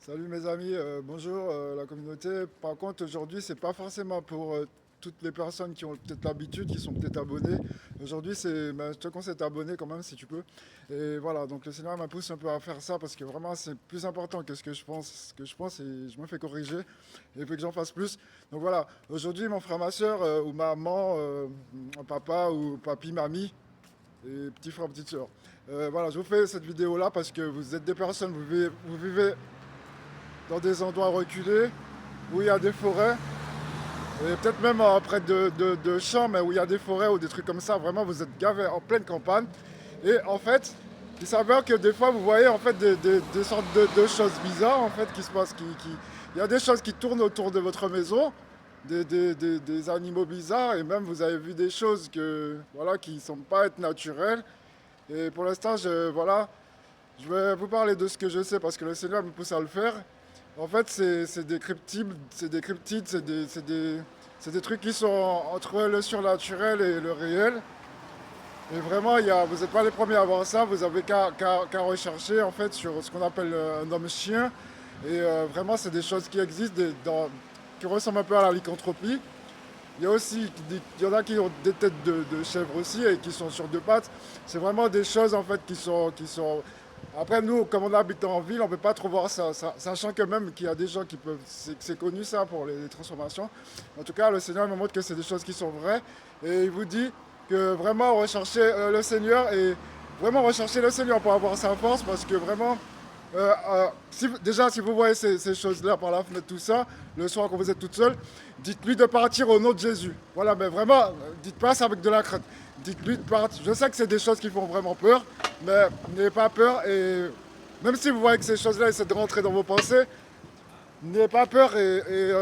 Salut mes amis, bonjour la communauté. Par contre aujourd'hui c'est pas forcément pour toutes les personnes qui ont peut-être l'habitude, qui sont peut-être abonnées. Aujourd'hui je te conseille de t'abonner quand même si tu peux. Et voilà, donc le Seigneur m'a poussé un peu à faire ça parce que vraiment c'est plus important que ce que je pense et je me fais corriger et il faut que j'en fasse plus. Donc voilà, aujourd'hui mon frère, ma soeur ou maman, mon papa ou papi, mamie et petit frère, petite soeur. Voilà, je vous fais cette vidéo là parce que vous êtes des personnes, vous vivez dans des endroits reculés, où il y a des forêts, et peut-être même près de champs, mais où il y a des forêts ou des trucs comme ça. Vraiment, vous êtes gavé en pleine campagne. Et en fait, il s'avère que des fois, vous voyez en fait des sortes de choses bizarres en fait qui se passent. Il y a des choses qui tournent autour de votre maison, des animaux bizarres, et même vous avez vu des choses voilà, qui ne semblent pas être naturelles. Et pour l'instant, voilà, je vais vous parler de ce que je sais parce que le Seigneur me pousse à le faire. En fait, c'est des cryptides, c'est des trucs qui sont entre le surnaturel et le réel. Et vraiment, vous n'êtes pas les premiers à voir ça, vous avez qu'à rechercher en fait sur ce qu'on appelle un homme-chien. Et vraiment, c'est des choses qui existent, qui ressemblent un peu à la lycanthropie. Il y a aussi, il y en a qui ont des têtes de chèvre aussi et qui sont sur deux pattes. C'est vraiment des choses en fait qui sont. Après nous, comme on habite en ville, on ne peut pas trop voir ça, sachant que même qu'il y a des gens qui peuvent, c'est connu ça pour les transformations. En tout cas, le Seigneur me montre que c'est des choses qui sont vraies et il vous dit que vraiment rechercher le Seigneur et vraiment rechercher le Seigneur pour avoir sa force parce que vraiment déjà, si vous voyez ces choses-là par la fenêtre, tout ça, le soir quand vous êtes toute seule, dites-lui de partir au nom de Jésus. Voilà, mais vraiment, dites pas ça avec de la crainte. Dites-lui de partir. Je sais que c'est des choses qui font vraiment peur, mais n'ayez pas peur. Et même si vous voyez que ces choses-là essaient de rentrer dans vos pensées, n'ayez pas peur et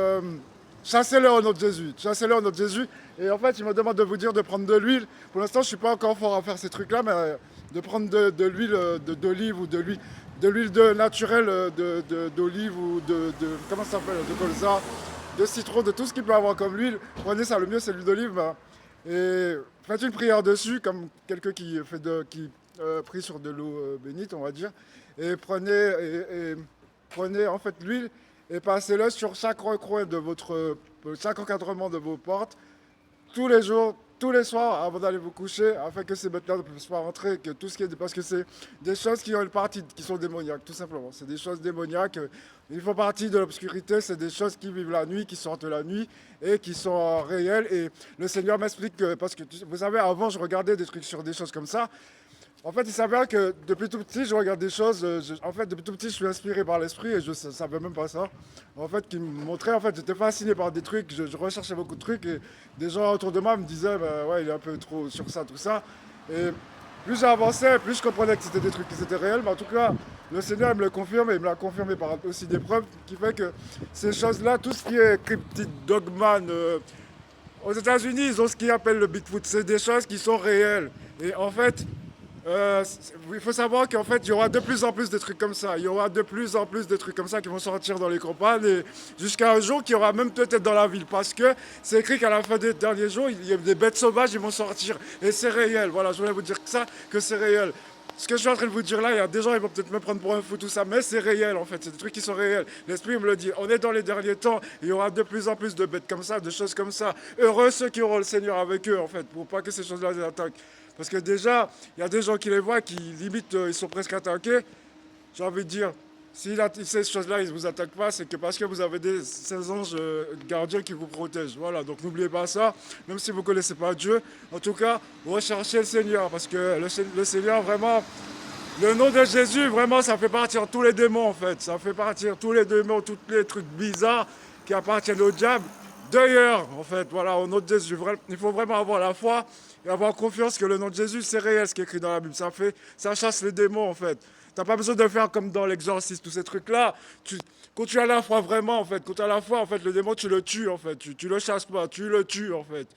chassez-le au nom de Jésus. Chassez-le au nom de Jésus. Et en fait, il me demande de vous dire de prendre de l'huile. Pour l'instant, je ne suis pas encore fort à faire ces trucs-là, mais de prendre de l'huile d'olive ou de l'huile naturelle d'olive ou comment ça s'appelle, de colza, de citron, de tout ce qu'il peut avoir comme l'huile. Prenez ça, le mieux c'est l'huile d'olive. Et faites une prière dessus, comme quelqu'un qui prie sur de l'eau bénite, on va dire. Et prenez en fait l'huile et passez-le sur chaque recoin de chaque encadrement de vos portes, tous les jours, tous les soirs, avant d'aller vous coucher, afin que ces bêtes-là ne puissent pas rentrer, que tout ce qui est, parce que c'est des choses qui ont une partie, qui sont démoniaques, tout simplement. C'est des choses démoniaques, ils font partie de l'obscurité, c'est des choses qui vivent la nuit, qui sortent la nuit et qui sont réelles. Et le Seigneur m'explique que, parce que vous savez, avant je regardais des trucs sur des choses comme ça, en fait, il s'avère que depuis tout petit, je regarde des choses. En fait, depuis tout petit, je suis inspiré par l'esprit et je ne savais même pas ça. En fait, qui me montrait, en fait, j'étais fasciné par des trucs. Je recherchais beaucoup de trucs et des gens autour de moi me disaient, bah, ouais, il est un peu trop sur ça, tout ça. Et plus j'avançais, plus je comprenais que c'était des trucs qui étaient réels. Mais en tout cas, le Seigneur me le confirme et il me l'a confirmé par aussi des preuves qui fait que ces choses-là, tout ce qui est cryptide, dogman, aux États-Unis, ils ont ce qu'ils appellent le Bigfoot. C'est des choses qui sont réelles. Et en fait, il faut savoir qu'en fait, il y aura de plus en plus de trucs comme ça. Il y aura de plus en plus de trucs comme ça qui vont sortir dans les campagnes et jusqu'à un jour qu'il y aura même peut-être dans la ville parce que c'est écrit qu'à la fin des derniers jours, il y a des bêtes sauvages qui vont sortir et c'est réel. Voilà, je voulais vous dire que c'est réel. Ce que je suis en train de vous dire là, il y a des gens qui vont peut-être me prendre pour un fou, tout ça, mais c'est réel en fait, c'est des trucs qui sont réels. L'esprit me le dit, on est dans les derniers temps, il y aura de plus en plus de bêtes comme ça, de choses comme ça. Heureux ceux qui auront le Seigneur avec eux en fait, pour pas que ces choses-là les attaquent. Parce que déjà, il y a des gens qui les voient, qui limite, ils sont presque attaqués. J'ai envie de dire, si ces choses-là, ils ne vous attaquent pas, c'est que parce que vous avez ces anges gardiens qui vous protègent. Voilà, donc n'oubliez pas ça, même si vous ne connaissez pas Dieu. En tout cas, recherchez le Seigneur, parce que le Seigneur, vraiment, le nom de Jésus, vraiment, ça fait partir tous les démons, en fait. Ça fait partir tous les démons, tous les trucs bizarres qui appartiennent au diable. D'ailleurs, en fait, voilà, au nom de Jésus, il faut vraiment avoir la foi et avoir confiance que le nom de Jésus, c'est réel ce qui est écrit dans la Bible. Ça chasse les démons, en fait. T'as pas besoin de faire comme dans l'exorcisme, tous ces trucs-là. Quand tu as la foi vraiment, en fait, quand tu as la foi, en fait, le démon, tu le tues, en fait. Tu le chasses pas, tu le tues, en fait.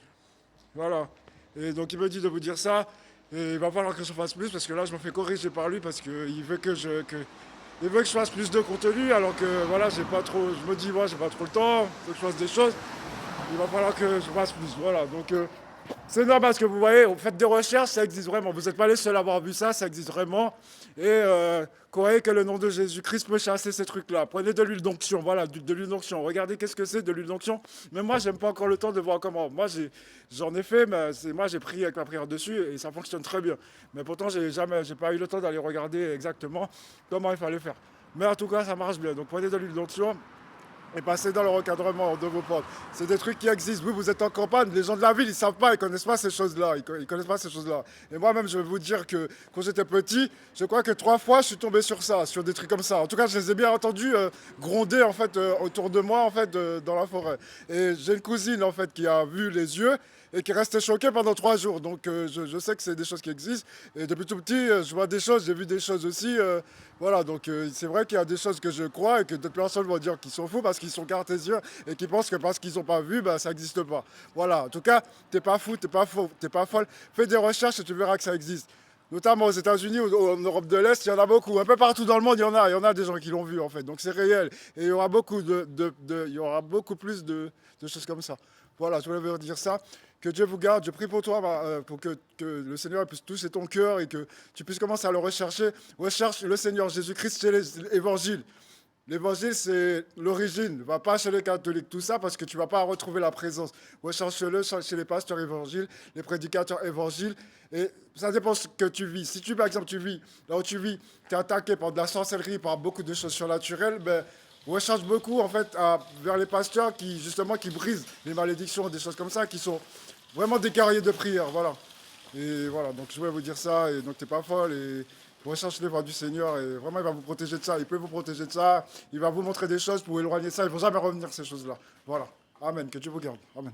Voilà. Et donc, il me dit de vous dire ça. Et il va falloir que je fasse plus parce que là, je me fais corriger par lui parce qu'il veut il veut que je fasse plus de contenu alors que voilà, j'ai pas trop, je me dis, moi, j'ai pas trop le temps, il faut que je fasse des choses. Il va falloir que je fasse plus. Voilà. Donc, C'est normal parce que vous voyez, vous faites des recherches, ça existe vraiment. Vous n'êtes pas les seuls à avoir vu ça, ça existe vraiment. Et croyez que le nom de Jésus-Christ peut chasser ces trucs-là. Prenez de l'huile d'onction, voilà, de l'huile d'onction. Regardez qu'est-ce que c'est de l'huile d'onction. Mais moi, j'aime pas encore le temps de voir comment. Moi, j'en ai fait, mais moi, j'ai pris avec ma prière dessus et ça fonctionne très bien. Mais pourtant, j'ai pas eu le temps d'aller regarder exactement comment il fallait faire. Mais en tout cas, ça marche bien. Donc prenez de l'huile d'onction et passez dans le recadrement de vos portes. C'est des trucs qui existent. Vous êtes en campagne. Les gens de la ville, ils savent pas, ils connaissent pas ces choses-là. Ils connaissent pas ces choses-là. Et moi-même, je vais vous dire que quand j'étais petit, je crois que 3 fois, je suis tombé sur ça, sur des trucs comme ça. En tout cas, je les ai bien entendus gronder en fait autour de moi en fait dans la forêt. Et j'ai une cousine en fait qui a vu les yeux et qui restait choquée pendant 3 jours. Donc je sais que c'est des choses qui existent. Et depuis tout petit, je vois des choses, j'ai vu des choses aussi. Voilà, donc c'est vrai qu'il y a des choses que je crois et que d'autres personnes vont dire qu'ils sont fous parce qu'ils sont cartésiens et qu'ils pensent que parce qu'ils n'ont pas vu, bah, ça n'existe pas. Voilà, en tout cas, t'es pas fou, t'es pas faux, t'es pas folle. Fais des recherches et tu verras que ça existe. Notamment aux États-Unis ou en Europe de l'Est, il y en a beaucoup. Un peu partout dans le monde, il y en a des gens qui l'ont vu en fait. Donc c'est réel. Et il y aura beaucoup il y aura beaucoup plus de choses comme ça. Voilà, je voulais vous dire ça. Que Dieu vous garde. Je prie pour toi, pour que le Seigneur puisse toucher ton cœur et que tu puisses commencer à le rechercher. Recherche le Seigneur Jésus-Christ chez l'Évangile. L'évangile, c'est l'origine. Ne va pas chez les catholiques, tout ça, parce que tu ne vas pas retrouver la présence. Recherche-le chez les pasteurs évangiles, les prédicateurs évangiles. Et ça dépend de ce que tu vis. Si tu, par exemple, tu vis, là où tu vis, tu es attaqué par de la sorcellerie, par beaucoup de choses surnaturelles, ben, recherche beaucoup, en fait, vers les pasteurs qui, justement, qui brisent les malédictions, des choses comme ça, qui sont vraiment des guerriers de prière. Voilà. Et voilà, donc je voulais vous dire ça, et donc t'es pas folle, et recherchez les voies du Seigneur, et vraiment il va vous protéger de ça, il peut vous protéger de ça, il va vous montrer des choses pour éloigner ça, il ne faut jamais revenir ces choses-là. Voilà, Amen, que Dieu vous garde, Amen.